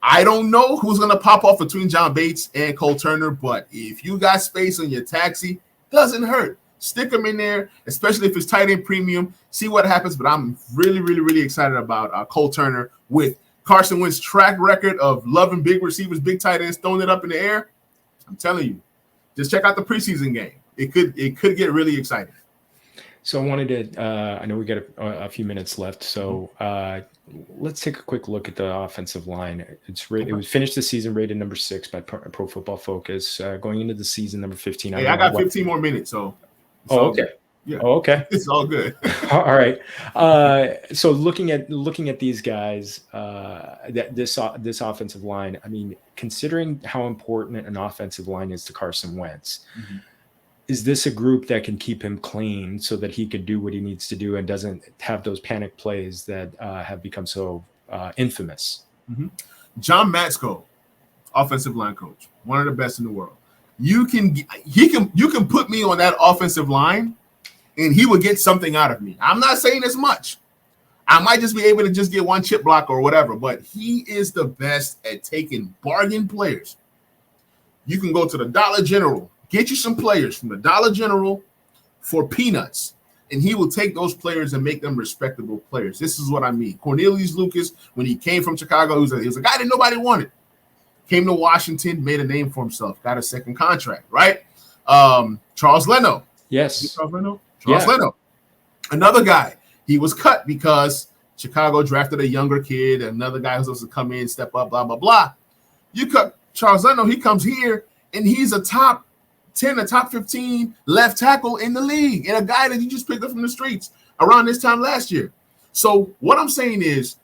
B: I don't know who's going to pop off between John Bates and Cole Turner, but if you got space on your taxi, doesn't hurt. Stick them in there, especially if it's tight end premium. See what happens. But I'm really, really, really excited about Cole Turner with Carson Wentz's track record of loving big receivers, big tight ends, throwing it up in the air. I'm telling you, just check out the preseason game. It could get really exciting.
A: So I wanted to, I know we got a few minutes left. So let's take a quick look at the offensive line. It was finished the season rated number 6 by Pro Football Focus. Going into the season number 15.
B: Hey, I got 15 more minutes, so.
A: Okay. Yeah. Oh, okay.
B: It's all good.
A: All right. So looking at these guys, this offensive line, I mean, considering how important an offensive line is to Carson Wentz, is this a group that can keep him clean so that he can do what he needs to do and doesn't have those panic plays that have become so infamous?
B: John Matsko, offensive line coach, one of the best in the world. You can put me on that offensive line and he will get something out of me. I'm not saying as much. I might just be able to just get one chip block or whatever, but he is the best at taking bargain players. You can go to the Dollar General, get you some players from the Dollar General for peanuts, and he will take those players and make them respectable players. This is what I mean. Cornelius Lucas, when he came from Chicago, he was a guy that nobody wanted. Came to Washington, made a name for himself, got a second contract, right? Charles Leno.
A: Yes.
B: Charles Leno? Charles Leno. Another guy. He was cut because Chicago drafted a younger kid, another guy who's supposed to come in, step up, blah, blah, blah. You cut Charles Leno, he comes here, and he's a top 10, a top 15 left tackle in the league, and a guy that you just picked up from the streets around this time last year. So what I'm saying is,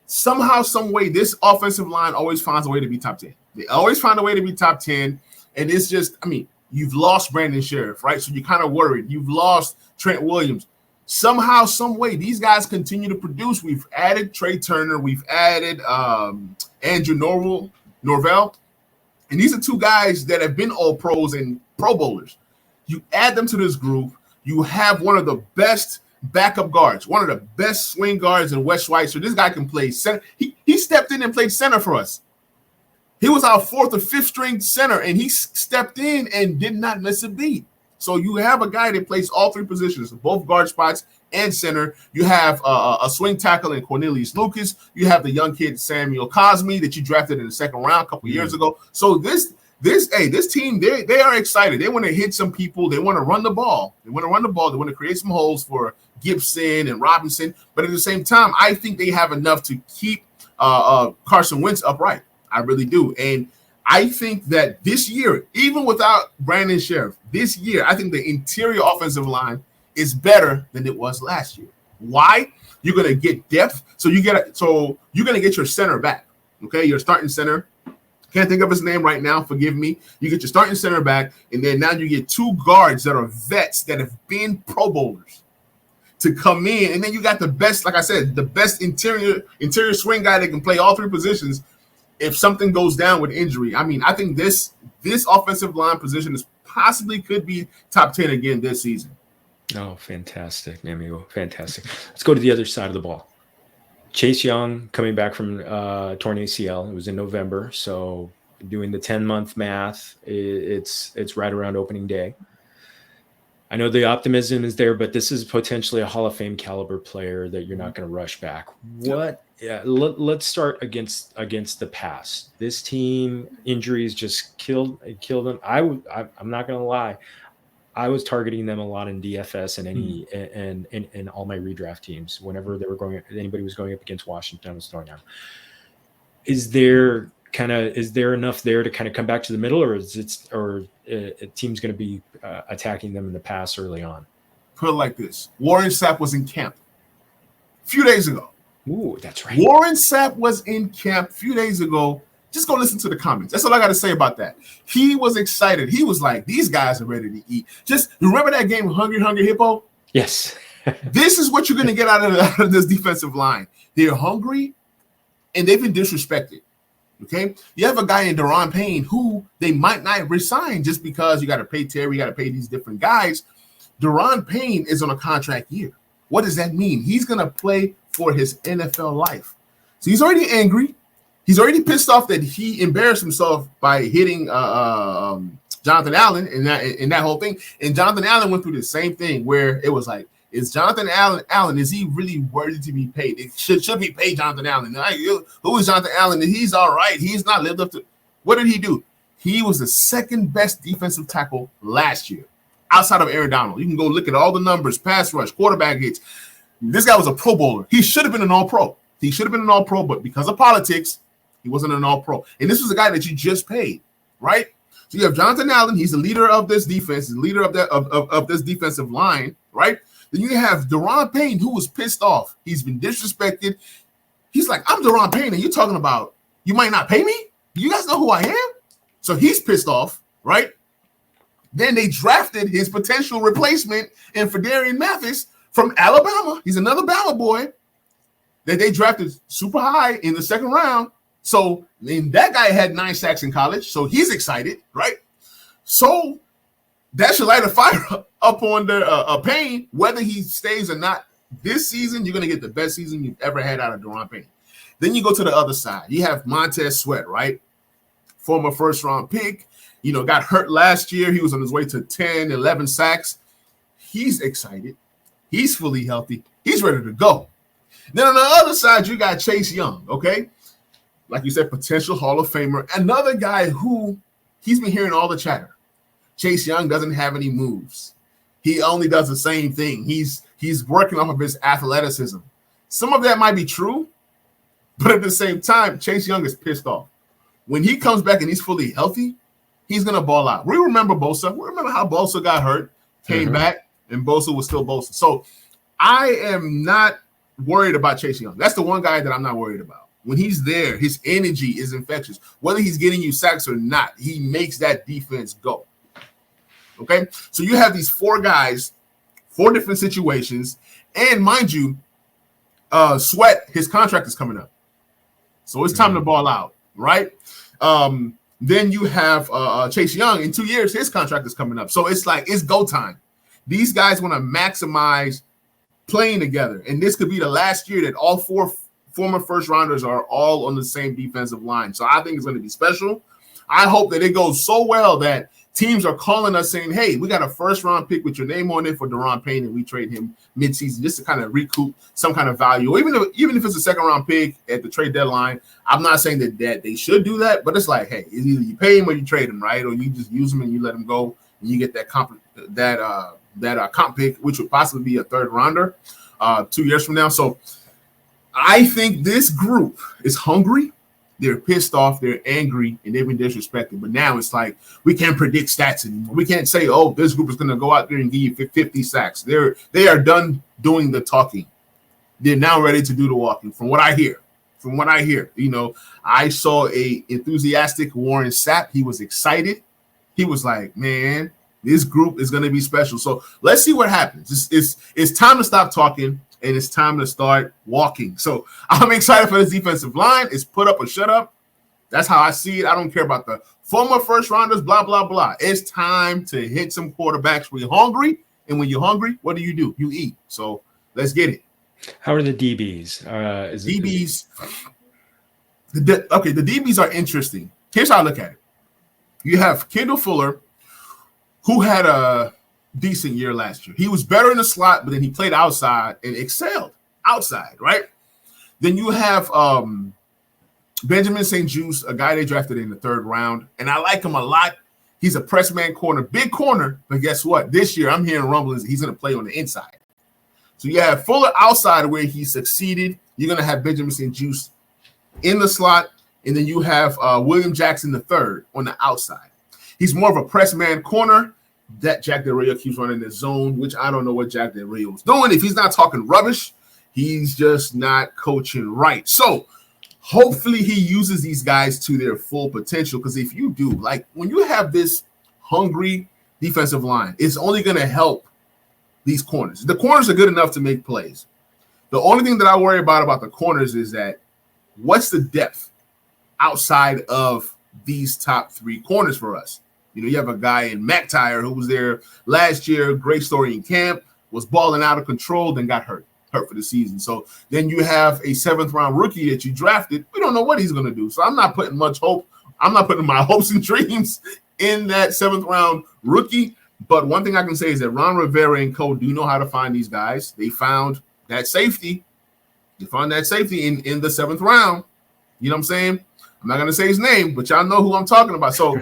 B: somehow, some way, this offensive line always finds a way to be top 10. They always find a way to be top 10. And it's just, I mean, you've lost Brandon Sheriff, right? So you're kind of worried. You've lost Trent Williams. Somehow, some way, these guys continue to produce. We've added Trey Turner. We've added Andrew Norvell. And these are two guys that have been all pros and Pro Bowlers. You add them to this group. You have one of the best backup guards, one of the best swing guards in Wes Schweitzer. This guy can play center. He stepped in and played center for us. He was our 4th or 5th string center, and he stepped in and did not miss a beat. So you have a guy that plays all 3 positions, both guard spots and center. You have a swing tackle in Cornelius Lucas. You have the young kid Samuel Cosme that you drafted in the 2nd round a couple years ago. So this team, they are excited. They want to hit some people. They want to run the ball. They want to create some holes for Gibson and Robinson. But at the same time, I think they have enough to keep Carson Wentz upright. I really do. And I think that this year, even without Brandon Sheriff, this year, I think the interior offensive line is better than it was last year. Why? You're going to get depth. So you're going to get your center back. Okay, your starting center. Can't think of his name right now. Forgive me. You get your starting center back, and then now you get 2 guards that are vets that have been Pro Bowlers to come in, and then you got the best, like I said, the best interior swing guy that can play all 3 positions. If something goes down with injury, I mean, I think this offensive line position could be top 10 again this season.
A: Oh, fantastic, amigo. Fantastic. Let's go to the other side of the ball. Chase Young coming back from torn ACL. It was in November. So doing the 10-month math, it's right around opening day. I know the optimism is there, but this is potentially a Hall of Fame caliber player that you're not going to rush back. Let's start against the pass. This team, injuries just killed them. I'm not going to lie. I was targeting them a lot in DFS and and all my redraft teams. Whenever anybody was going up against Washington, I was throwing them. Is there enough there to kind of come back to the middle, or a team's going to be attacking them in the pass early on?
B: Put it like this: Warren Sapp was in camp a few days ago.
A: Ooh, that's right.
B: Warren Sapp was in camp a few days ago. Just go listen to the comments. That's all I got to say about that. He was excited. He was like, these guys are ready to eat. Just remember that game, Hungry Hippo?
A: Yes.
B: This is what you're going to get out of this defensive line. They're hungry, and they've been disrespected. Okay? You have a guy in Daron Payne who they might not resign just because you got to pay Terry, you got to pay these different guys. Daron Payne is on a contract year. What does that mean? He's going to play for his NFL life. So he's already angry. He's already pissed off that he embarrassed himself by hitting Jonathan Allen in that whole thing. And Jonathan Allen went through the same thing where it was like, is Jonathan Allen, is he really worthy to be paid? It should be paid Jonathan Allen. Who is Jonathan Allen? He's all right. He's not lived up to. What did he do? He was the second best defensive tackle last year, outside of Aaron Donald. You can go look at all the numbers, pass rush, quarterback hits. This guy was a Pro Bowler. He should have been an All-Pro. But because of politics, he wasn't an All-Pro. And this was a guy that you just paid, right? So you have Jonathan Allen. He's the leader of this defense, the leader of this defensive line, right? Then you have Daron Payne, who was pissed off. He's been disrespected. He's like, I'm Daron Payne, and you're talking about you might not pay me? You guys know who I am? So he's pissed off, right? Then they drafted his potential replacement in Fedarian Mathis from Alabama. He's another Bama boy that they drafted super high in the second round. So and that guy had 9 sacks in college, so he's excited, right? So that should light a fire up on the Payne, whether he stays or not. This season, you're going to get the best season you've ever had out of Daron Payne. Then you go to the other side. You have Montez Sweat, right? Former first-round pick. Got hurt last year. He was on his way to 10, 11 sacks. He's excited. He's fully healthy. He's ready to go. Then on the other side, you got Chase Young, okay? Like you said, potential Hall of Famer. Another guy who he's been hearing all the chatter. Chase Young doesn't have any moves. He only does the same thing. He's working off of his athleticism. Some of that might be true, but at the same time, Chase Young is pissed off. When he comes back and he's fully healthy, he's going to ball out. We remember Bosa. We remember how Bosa got hurt, came back, and Bosa was still Bosa. So I am not worried about Chase Young. That's the one guy that I'm not worried about. When he's there, his energy is infectious. Whether he's getting you sacks or not, he makes that defense go. Okay? So you have these 4 guys, 4 different situations. And mind you, Sweat, his contract is coming up. So it's time to ball out, right? Then you have Chase Young. In 2 years, his contract is coming up. So it's like, it's go time. These guys want to maximize playing together. And this could be the last year that all 4 former first rounders are all on the same defensive line. So I think it's going to be special. I hope that it goes so well that teams are calling us saying, hey, we got a first round pick with your name on it for Daron Payne, and we trade him midseason just to kind of recoup some kind of value. Or even if it's a second round pick at the trade deadline, I'm not saying that they should do that, but it's like, hey, either you pay him or you trade him, right? Or you just use him and you let him go and you get that comp pick, which would possibly be a third rounder 2 years from now. So I think this group is hungry. They're pissed off. They're angry, and they've been disrespected. But now it's like we can't predict stats anymore. We can't say, "Oh, this group is going to go out there and give you 50 sacks." They are done doing the talking. They're now ready to do the walking. From what I hear, I saw a enthusiastic Warren Sapp. He was excited. He was like, "Man, this group is going to be special." So let's see what happens. It's time to stop talking. And it's time to start walking. So I'm excited for this defensive line. It's put up or shut up. That's how I see it. I don't care about the former first rounders, blah, blah, blah. It's time to hit some quarterbacks. We're hungry. And when you're hungry, what do? You eat. So let's get it.
A: How are the DBs?
B: The DBs are interesting. Here's how I look at it. You have Kendall Fuller, who had a decent year last year. He was better in the slot, but then he played outside and excelled outside, right? Then you have Benjamin St. Juste, a guy they drafted in the 3rd round, and I like him a lot. He's a press man corner, big corner. But guess what? This year, I'm hearing rumblings he's going to play on the inside. So you have Fuller outside where he succeeded. You're going to have Benjamin St. Juste in the slot. And then you have William Jackson III on the outside. He's more of a press man corner. That Jack Del Rio keeps running the zone, which I don't know what Jack Del Rio is doing. If he's not talking rubbish, he's just not coaching right. So hopefully he uses these guys to their full potential, because if you do, like when you have this hungry defensive line, it's only going to help these corners. The corners are good enough to make plays. The only thing that I worry about the corners is that what's the depth outside of these top three corners for us? You know, you have a guy in McTire who was there last year, great story in camp, was balling out of control, then got hurt for the season. So then you have a 7th-round rookie that you drafted. We don't know what he's going to do. So I'm not putting much hope. I'm not putting my hopes and dreams in that 7th-round rookie. But one thing I can say is that Ron Rivera and co do know how to find these guys. They found that safety. They found that safety in the 7th round. You know what I'm saying? I'm not going to say his name, but y'all know who I'm talking about. So,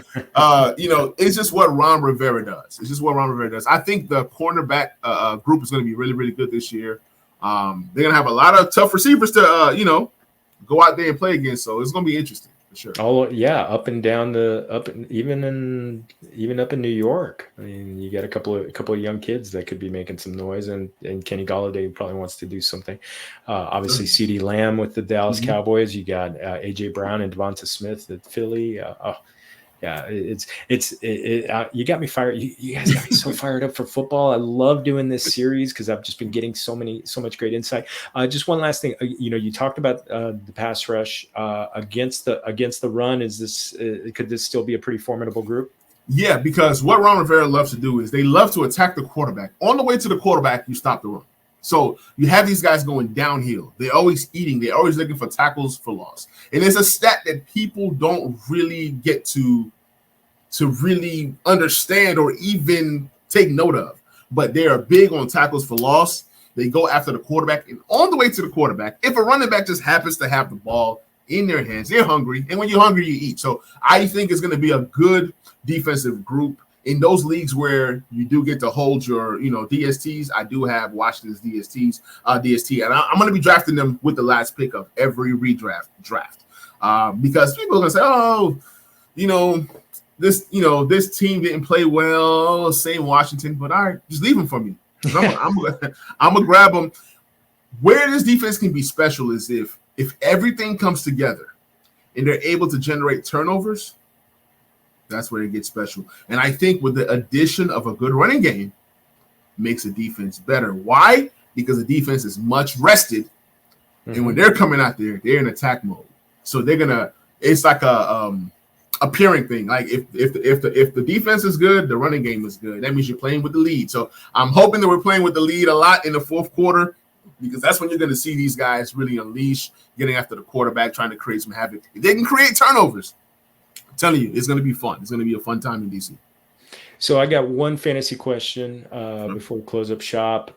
B: you know, it's just what Ron Rivera does. It's just what Ron Rivera does. I think the cornerback group is going to be really, really good this year. They're going to have a lot of tough receivers to, you know, go out there and play against. So it's going to be interesting for sure.
A: Oh yeah, up and down even up in New York. I mean, you got a couple of young kids that could be making some noise, and Kenny Golladay probably wants to do something. Obviously, CeeDee Lamb with the Dallas Cowboys. You got AJ Brown and Devonta Smith at Philly. Yeah, you got me fired. You guys got me so fired up for football. I love doing this series because I've just been getting so much great insight. Just one last thing, you know, you talked about the pass rush against the run. Is this could this still be a pretty formidable group?
B: Yeah, because what Ron Rivera loves to do is they love to attack the quarterback. On the way to the quarterback, you stop the run. So you have these guys going downhill. They're always eating. They're always looking for tackles for loss. And it's a stat that people don't really get to really understand or even take note of. But they are big on tackles for loss. They go after the quarterback. And on the way to the quarterback, if a running back just happens to have the ball in their hands, they're hungry. And when you're hungry, you eat. So I think it's going to be a good defensive group. In those leagues where you do get to hold your, you know, DSTs, I do have Washington's DST, and I'm going to be drafting them with the last pick of every draft, because people are going to say, oh, this team didn't play well, same Washington, but all right, just leave them for me. I'm gonna grab them. Where this defense can be special is if everything comes together and they're able to generate turnovers. That's where it gets special. And I think with the addition of a good running game makes the defense better. Why? Because the defense is much rested. And when they're coming out there, they're in attack mode. So they're gonna, it's like a pairing thing. Like if the defense is good, the running game is good. That means you're playing with the lead. So I'm hoping that we're playing with the lead a lot in the fourth quarter, because that's when you're going to see these guys really unleash, getting after the quarterback, trying to create some havoc. If they can create turnovers, I'm telling you, it's going to be fun. It's going to be a fun time in DC.
A: So I got one fantasy question before we close up shop.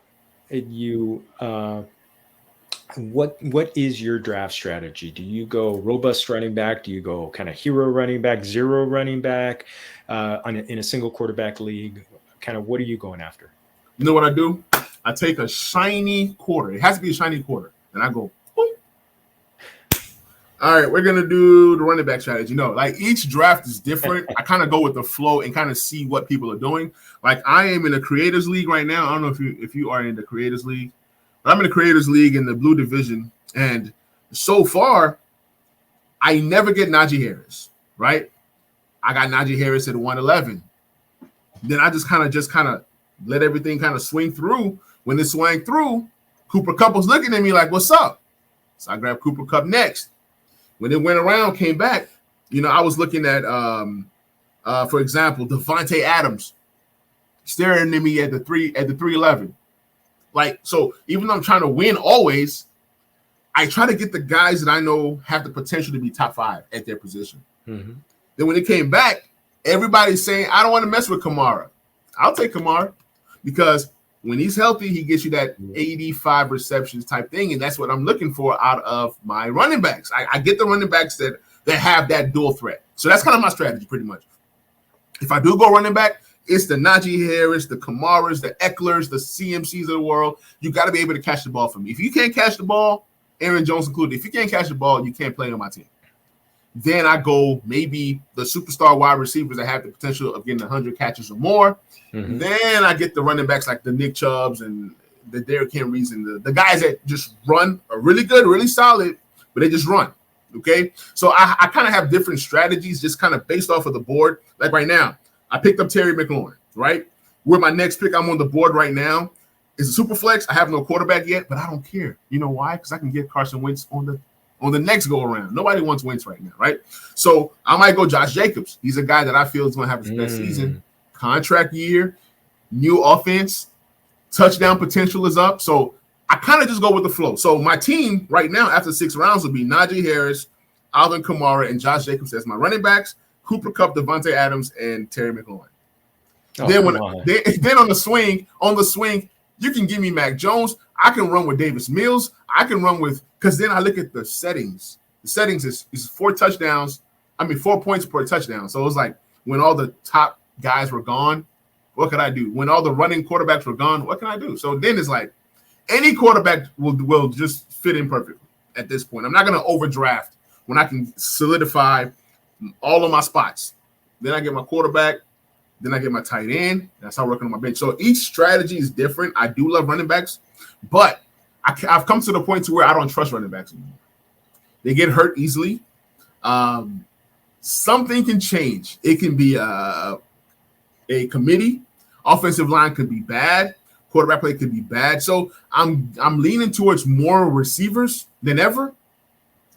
A: What is your draft strategy? Do you go robust running back? Do you go kind of hero running back, zero running back in a single quarterback league? Kind of what are you going after?
B: You know what I do? I take a shiny quarter. It has to be a shiny quarter. And I go, boom. All right, we're going to do the running back strategy. No, like each draft is different. I kind of go with the flow and kind of see what people are doing. Like I am in a creators league right now. I don't know if you are in the creators league. I'm in the Creators League in the Blue Division, and so far, I never get Najee Harris, right? I got Najee Harris at 111. Then I just kind of let everything kind of swing through. When it swung through, Cooper Kupp was looking at me like, what's up? So I grabbed Cooper Kupp next. When it went around, came back, I was looking at, for example, Devontae Adams staring at me at the 311. Like, so even though I'm trying to win always, I try to get the guys that I know have the potential to be top 5 at their position. Mm-hmm. Then when it came back, everybody's saying, I don't want to mess with Kamara. I'll take Kamara because when he's healthy, he gets you that 85 receptions type thing. And that's what I'm looking for out of my running backs. I get the running backs that have that dual threat. So that's kind of my strategy pretty much. If I do go running back, it's the Najee Harris, the Kamaras, the Ecklers, the CMCs of the world. You got to be able to catch the ball for me. If you can't catch the ball, Aaron Jones included, if you can't catch the ball, you can't play on my team. Then I go maybe the superstar wide receivers that have the potential of getting 100 catches or more. Mm-hmm. Then I get the running backs like the Nick Chubbs and the Derrick Henrys and the guys that just run are really good, really solid, but they just run. Okay, so I kind of have different strategies just kind of based off of the board. Like right now, I picked up Terry McLaurin, right? Where my next pick I'm on the board right now is a super flex. I have no quarterback yet, but I don't care. You know why? Because I can get Carson Wentz on the next go around. Nobody wants Wentz right now, right? So I might go Josh Jacobs. He's a guy that I feel is going to have his best season. Contract year, new offense, touchdown potential is up. So I kind of just go with the flow. So my team right now after 6 rounds will be Najee Harris, Alvin Kamara, and Josh Jacobs as my running backs, Cooper Kupp, Devontae Adams, and Terry McLaurin. Then on the swing, you can give me Mac Jones. I can run with Davis Mills. I can run with, because then I look at the settings. The settings is 4 touchdowns. 4 points per touchdown. So it was like when all the top guys were gone, what could I do? When all the running quarterbacks were gone, what can I do? So then it's like any quarterback will just fit in perfectly at this point. I'm not going to overdraft when I can solidify all of my spots. Then I get my quarterback. Then I get my tight end. And I start working on my bench. So each strategy is different. I do love running backs, but I've come to the point to where I don't trust running backs anymore. They get hurt easily. Something can change. It can be a committee. Offensive line could be bad. Quarterback play could be bad. So I'm leaning towards more receivers than ever.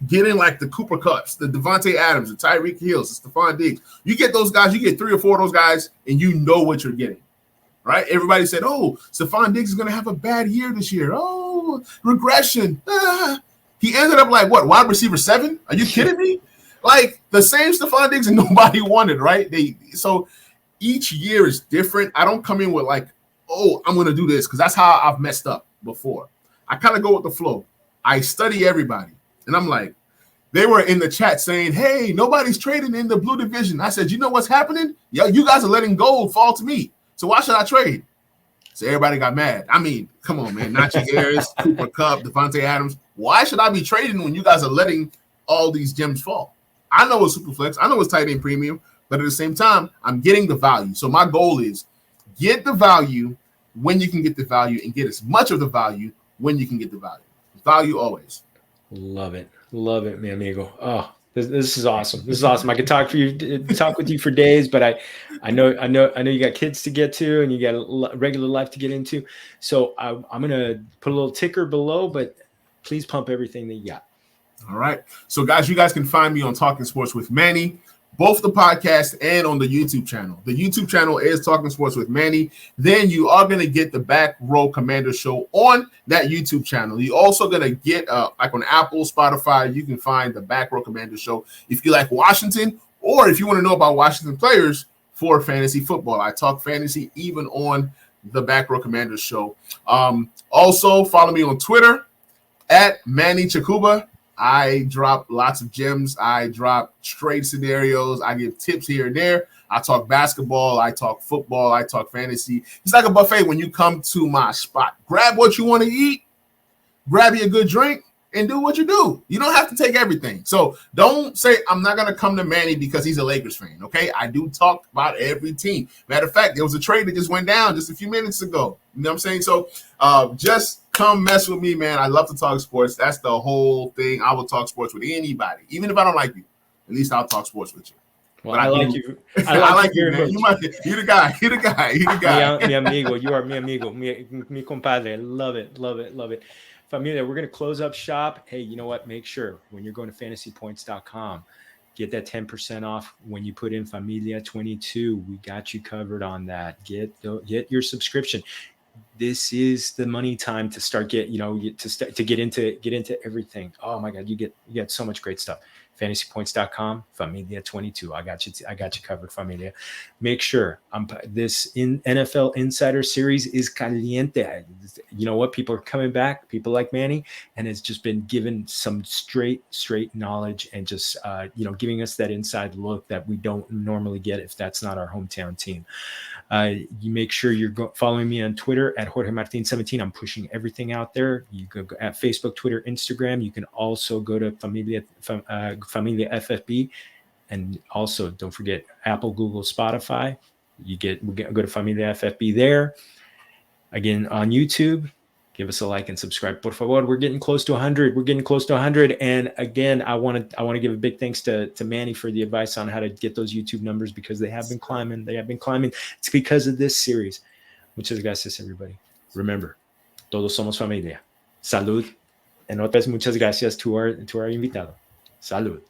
B: Getting like the Cooper Kupps, the Devontae Adams, the Tyreek Hills, the Stephon Diggs. You get those guys, you get 3 or 4 of those guys, and you know what you're getting. Right? Everybody said, oh, Stephon Diggs is going to have a bad year this year. Oh, regression. He ended up like, what, wide receiver 7? Are you kidding me? Like the same Stephon Diggs and nobody wanted, right? So each year is different. I don't come in with like, oh, I'm going to do this because that's how I've messed up before. I kind of go with the flow. I study everybody. And I'm like, they were in the chat saying, hey, nobody's trading in the blue division. I said, you know what's happening? Yo, you guys are letting gold fall to me. So why should I trade? So everybody got mad. I mean, come on, man. Najee Harris, Cooper Kupp, Devontae Adams. Why should I be trading when you guys are letting all these gems fall? I know it's super flex. I know it's tight end premium. But at the same time, I'm getting the value. So my goal is get the value when you can get the value and get as much of the value when you can get the value. Value always.
A: Love it, mi amigo. Oh, this is awesome. This is awesome. I could talk with you for days, but I know you got kids to get to and you got a regular life to get into. So I'm gonna put a little ticker below, but please pump everything that you got.
B: All right. So guys, you guys can find me on Talking Sports with Manny, both the podcast and on the YouTube channel. The YouTube channel is Talking Sports with Manny. Then you are going to get the Back Row Commander Show on that YouTube channel. You're also going to get, like on Apple, Spotify, you can find the Back Row Commander Show if you like Washington or if you want to know about Washington players for fantasy football. I talk fantasy even on the Back Row Commander Show. Also, follow me on Twitter at Manny Chokuba. I drop lots of gems. I drop trade scenarios. I give tips here and there. I talk basketball. I talk football. I talk fantasy. It's like a buffet when you come to my spot. Grab what you want to eat, grab you a good drink, and do what you do. You don't have to take everything. So don't say, I'm not going to come to Manny because he's a Lakers fan, okay? I do talk about every team. Matter of fact, there was a trade that just went down just a few minutes ago. You know what I'm saying? So just come mess with me, man. I love to talk sports. That's the whole thing. I will talk sports with anybody. Even if I don't like you, at least I'll talk sports with you.
A: Well, I like you.
B: I like you, man. You're the guy. You're the guy.
A: Mi amigo. You are mi amigo. Mi compadre. Love it. Familia, we're going to close up shop. Hey, you know what? Make sure when you're going to fantasypoints.com, get that 10% off when you put in Familia 22. We got you covered on that. Get your subscription. this is the money time to start get into everything. Oh my God, you get so much great stuff. fantasypoints.com, Familia 22. I got you covered, Familia. Make sure this NFL Insider Series is caliente. You know what? People are coming back. People like Manny, and it's just been given some straight knowledge and just giving us that inside look that we don't normally get if that's not our hometown team. You make sure you're following me on Twitter at Jorge Martin 17. I'm pushing everything out there. You can go at Facebook, Twitter, Instagram. You can also go to Familia FFB, and also don't forget Apple, Google, Spotify. Go to Familia FFB there. Again, on YouTube, give us a like and subscribe, por favor. We're getting close to 100. And again, I want to give a big thanks to Manny for the advice on how to get those YouTube numbers, because they have been climbing. It's because of this series. Muchas gracias, everybody. Remember, todos somos familia. Salud. And otra vez, muchas gracias to our invitado. Salud.